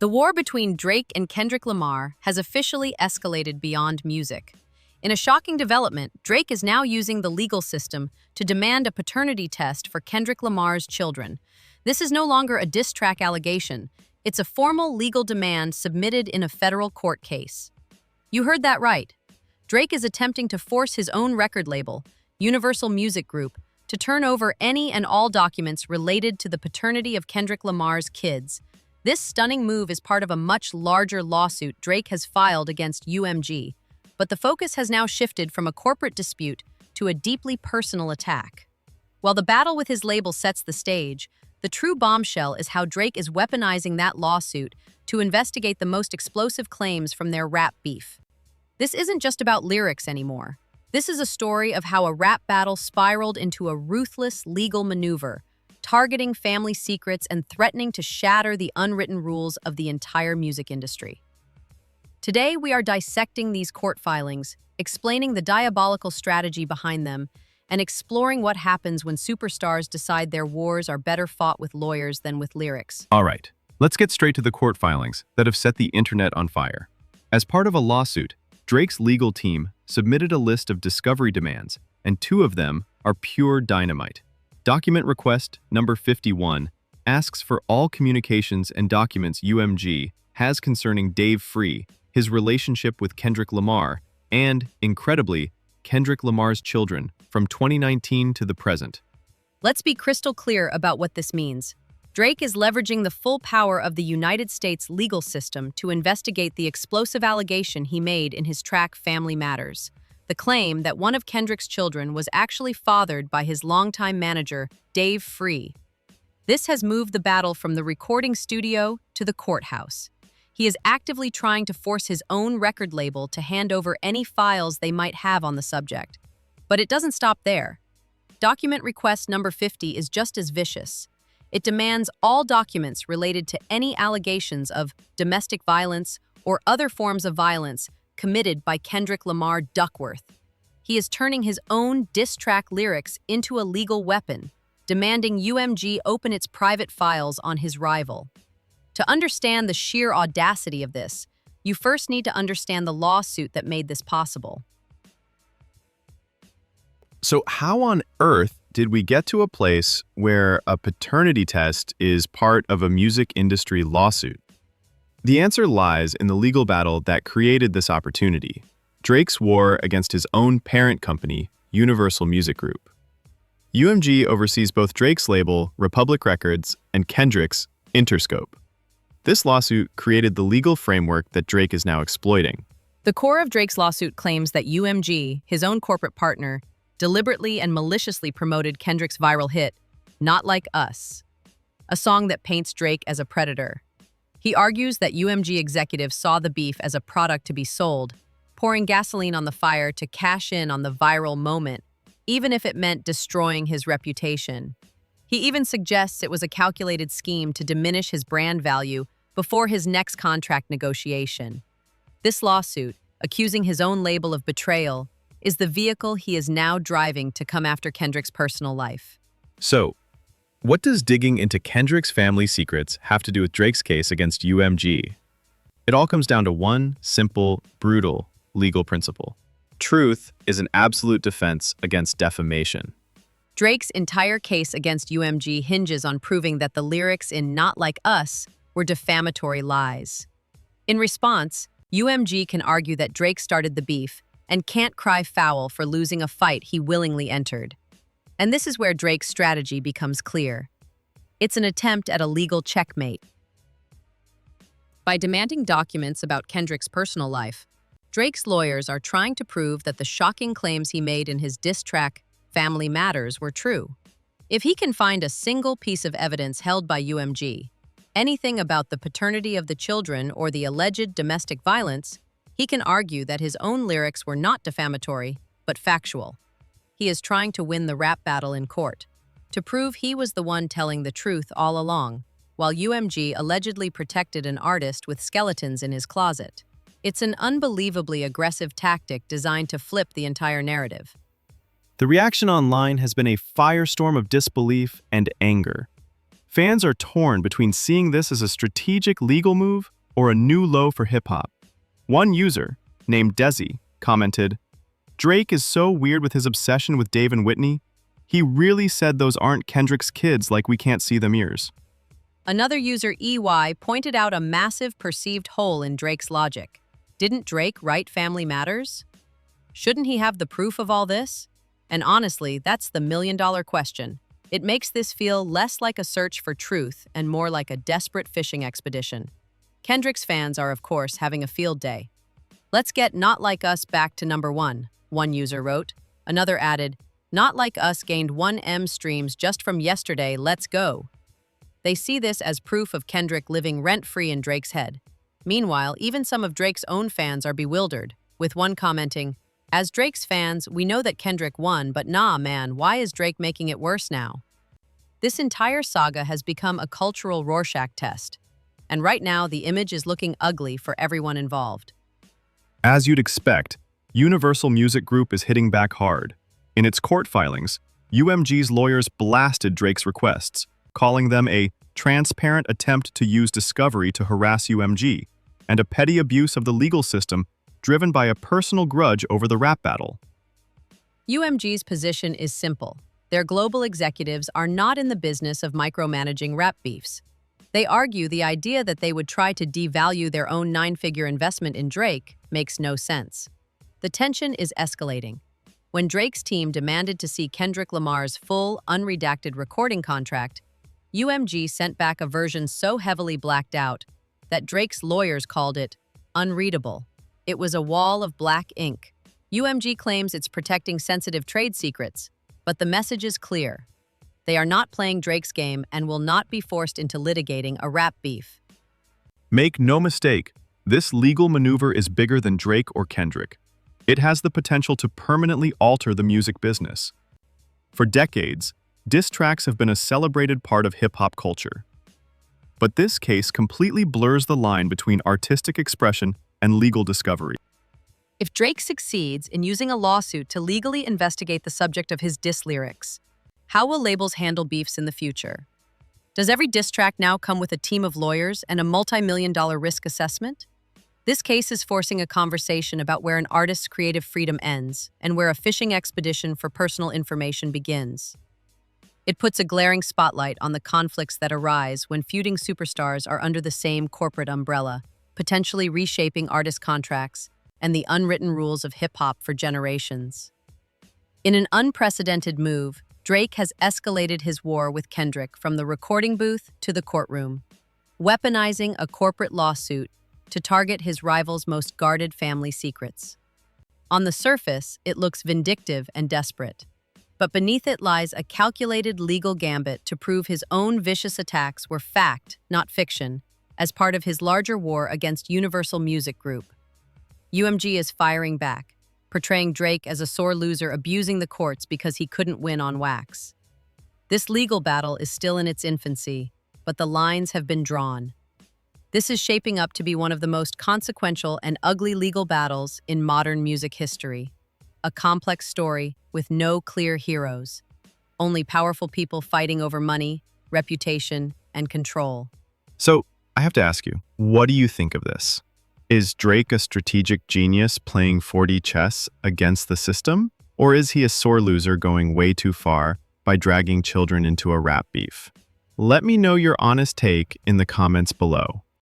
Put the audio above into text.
The war between Drake and Kendrick Lamar has officially escalated beyond music. In a shocking development, Drake is now using the legal system to demand a paternity test for Kendrick Lamar's children. This is no longer a diss track allegation. It's a formal legal demand submitted in a federal court case. You heard that right. Drake is attempting to force his own record label, Universal Music Group, to turn over any and all documents related to the paternity of Kendrick Lamar's kids. This stunning move is part of a much larger lawsuit Drake has filed against UMG, but the focus has now shifted from a corporate dispute to a deeply personal attack. While the battle with his label sets the stage, the true bombshell is how Drake is weaponizing that lawsuit to investigate the most explosive claims from their rap beef. This isn't just about lyrics anymore. This is a story of how a rap battle spiraled into a ruthless legal maneuver, targeting family secrets and threatening to shatter the unwritten rules of the entire music industry. Today, we are dissecting these court filings, explaining the diabolical strategy behind them, and exploring what happens when superstars decide their wars are better fought with lawyers than with lyrics. All right, let's get straight to the court filings that have set the internet on fire. As part of a lawsuit, Drake's legal team submitted a list of discovery demands, and two of them are pure dynamite. Document request number 51 asks for all communications and documents UMG has concerning Dave Free, his relationship with Kendrick Lamar, and, incredibly, Kendrick Lamar's children from 2019 to the present. Let's be crystal clear about what this means. Drake is leveraging the full power of the United States legal system to investigate the explosive allegation he made in his track Family Matters. The claim that one of Kendrick's children was actually fathered by his longtime manager, Dave Free. This has moved the battle from the recording studio to the courthouse. He is actively trying to force his own record label to hand over any files they might have on the subject. But it doesn't stop there. Document request number 50 is just as vicious. It demands all documents related to any allegations of domestic violence or other forms of violence committed by Kendrick Lamar Duckworth. He is turning his own diss track lyrics into a legal weapon, demanding UMG open its private files on his rival. To understand the sheer audacity of this, you first need to understand the lawsuit that made this possible. So how on earth did we get to a place where a paternity test is part of a music industry lawsuit? The answer lies in the legal battle that created this opportunity, Drake's war against his own parent company, Universal Music Group. UMG oversees both Drake's label, Republic Records, and Kendrick's, Interscope. This lawsuit created the legal framework that Drake is now exploiting. The core of Drake's lawsuit claims that UMG, his own corporate partner, deliberately and maliciously promoted Kendrick's viral hit, Not Like Us, a song that paints Drake as a predator. He argues that UMG executives saw the beef as a product to be sold, pouring gasoline on the fire to cash in on the viral moment, even if it meant destroying his reputation. He even suggests it was a calculated scheme to diminish his brand value before his next contract negotiation. This lawsuit, accusing his own label of betrayal, is the vehicle he is now driving to come after Kendrick's personal life. So, what does digging into Kendrick's family secrets have to do with Drake's case against UMG? It all comes down to one simple, brutal legal principle. Truth is an absolute defense against defamation. Drake's entire case against UMG hinges on proving that the lyrics in Not Like Us were defamatory lies. In response, UMG can argue that Drake started the beef and can't cry foul for losing a fight he willingly entered. And this is where Drake's strategy becomes clear. It's an attempt at a legal checkmate. By demanding documents about Kendrick's personal life, Drake's lawyers are trying to prove that the shocking claims he made in his diss track, Family Matters, were true. If he can find a single piece of evidence held by UMG, anything about the paternity of the children or the alleged domestic violence, he can argue that his own lyrics were not defamatory, but factual. He is trying to win the rap battle in court, to prove he was the one telling the truth all along, while UMG allegedly protected an artist with skeletons in his closet. It's an unbelievably aggressive tactic designed to flip the entire narrative. The reaction online has been a firestorm of disbelief and anger. Fans are torn between seeing this as a strategic legal move or a new low for hip-hop. One user, named Desi, commented, "Drake is so weird with his obsession with Dave and Whitney. He really said those aren't Kendrick's kids like we can't see them ears." Another user, EY, pointed out a massive perceived hole in Drake's logic. Didn't Drake write Family Matters? Shouldn't he have the proof of all this? And honestly, that's the million-dollar question. It makes this feel less like a search for truth and more like a desperate fishing expedition. Kendrick's fans are, of course, having a field day. "Let's get Not Like Us back to #1, one user wrote. Another added, "Not Like Us gained 1M streams just from yesterday, let's go." They see this as proof of Kendrick living rent-free in Drake's head. Meanwhile, even some of Drake's own fans are bewildered, with one commenting, "As Drake's fans, we know that Kendrick won, but nah, man, why is Drake making it worse now?" This entire saga has become a cultural Rorschach test, and right now the image is looking ugly for everyone involved. As you'd expect, Universal Music Group is hitting back hard. In its court filings, UMG's lawyers blasted Drake's requests, calling them a transparent attempt to use discovery to harass UMG, and a petty abuse of the legal system driven by a personal grudge over the rap battle. UMG's position is simple. Their global executives are not in the business of micromanaging rap beefs. They argue the idea that they would try to devalue their own nine-figure investment in Drake makes no sense. The tension is escalating. When Drake's team demanded to see Kendrick Lamar's full, unredacted recording contract, UMG sent back a version so heavily blacked out that Drake's lawyers called it unreadable. It was a wall of black ink. UMG claims it's protecting sensitive trade secrets, but the message is clear. They are not playing Drake's game and will not be forced into litigating a rap beef. Make no mistake, this legal maneuver is bigger than Drake or Kendrick. It has the potential to permanently alter the music business. For decades, diss tracks have been a celebrated part of hip-hop culture. But this case completely blurs the line between artistic expression and legal discovery. If Drake succeeds in using a lawsuit to legally investigate the subject of his diss lyrics, how will labels handle beefs in the future? Does every diss track now come with a team of lawyers and a multi-million-dollar risk assessment? This case is forcing a conversation about where an artist's creative freedom ends and where a fishing expedition for personal information begins. It puts a glaring spotlight on the conflicts that arise when feuding superstars are under the same corporate umbrella, potentially reshaping artist contracts and the unwritten rules of hip-hop for generations. In an unprecedented move, Drake has escalated his war with Kendrick from the recording booth to the courtroom, weaponizing a corporate lawsuit to target his rival's most guarded family secrets. On the surface, it looks vindictive and desperate, but beneath it lies a calculated legal gambit to prove his own vicious attacks were fact, not fiction, as part of his larger war against Universal Music Group. UMG is firing back, portraying Drake as a sore loser abusing the courts because he couldn't win on wax. This legal battle is still in its infancy, but the lines have been drawn. This is shaping up to be one of the most consequential and ugly legal battles in modern music history. A complex story with no clear heroes, only powerful people fighting over money, reputation, and control. So, I have to ask you, what do you think of this? Is Drake a strategic genius playing 4D chess against the system? Or is he a sore loser going way too far by dragging children into a rap beef? Let me know your honest take in the comments below.